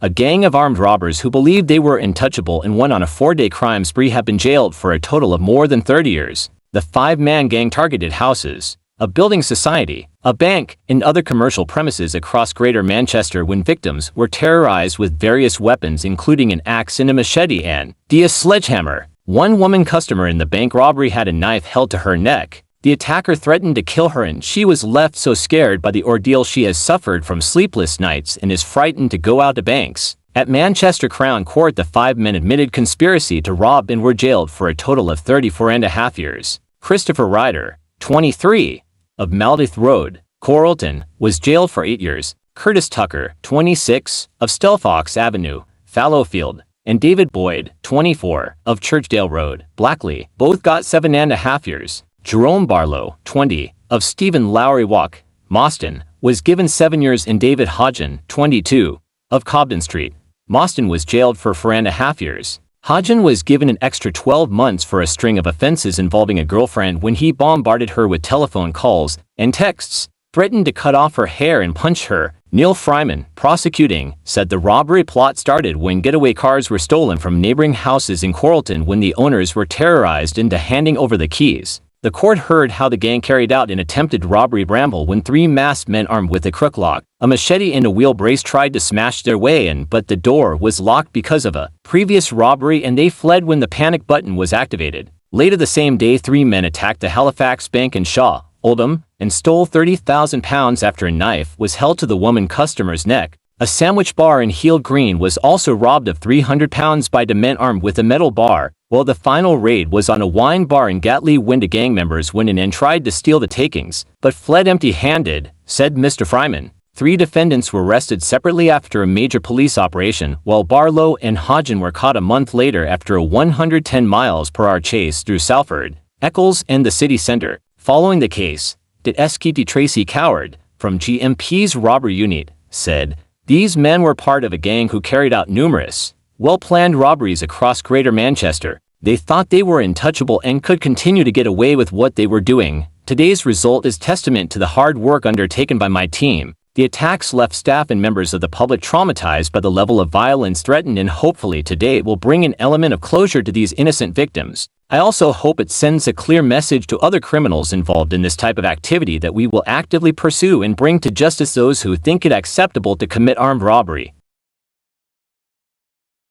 A gang of armed robbers who believed they were untouchable and went on a 4-day crime spree have been jailed for a total of more than 30 years. The 5-man gang targeted houses, a building society, a bank, and other commercial premises across Greater Manchester when victims were terrorized with various weapons including an axe and a machete and a sledgehammer. One woman customer in the bank robbery had a knife held to her neck. The attacker threatened to kill her and she was left so scared by the ordeal she has suffered from sleepless nights and is frightened to go out to banks. At Manchester Crown Court, the 5 men admitted conspiracy to rob and were jailed for a total of 34.5 years. Christopher Ryder, 23, of Meldith Road, Coralton, was jailed for 8 years. Curtis Tucker, 26, of Stelfox Avenue, Fallowfield, and David Boyd, 24, of Churchdale Road, Blackley, both got 7.5 years. Jerome Barlow, 20, of Stephen Lowry Walk, Moston, was given 7 years, and David Hodgen, 22, of Cobden Street, Moston, was jailed for 4.5 years. Hodgen was given an extra 12 months for a string of offenses involving a girlfriend when he bombarded her with telephone calls and texts, threatened to cut off her hair and punch her. Neil Fryman, prosecuting, said the robbery plot started when getaway cars were stolen from neighboring houses in Coralton when the owners were terrorized into handing over the keys. The court heard how the gang carried out an attempted robbery ramble when 3 masked men armed with a crooklock, a machete and a wheel brace tried to smash their way in, but the door was locked because of a previous robbery and they fled when the panic button was activated. Later the same day, 3 men attacked the Halifax Bank in Shaw, Oldham, and stole £30,000 after a knife was held to the woman customer's neck. A sandwich bar in Heald Green was also robbed of £300 by 2 men armed with a metal bar, while the final raid was on a wine bar in Gatley when 2 gang members went in and tried to steal the takings, but fled empty-handed, said Mr. Fryman. 3 defendants were arrested separately after a major police operation, while Barlow and Hodgen were caught a month later after a 110 mph chase through Salford, Eccles and the city centre. Following the case, Detective Tracy Coward, from GMP's robbery unit, said, "These men were part of a gang who carried out numerous, well-planned robberies across Greater Manchester. They thought they were untouchable and could continue to get away with what they were doing. Today's result is testament to the hard work undertaken by my team. The attacks left staff and members of the public traumatized by the level of violence threatened, and hopefully today it will bring an element of closure to these innocent victims. I also hope it sends a clear message to other criminals involved in this type of activity that we will actively pursue and bring to justice those who think it acceptable to commit armed robbery."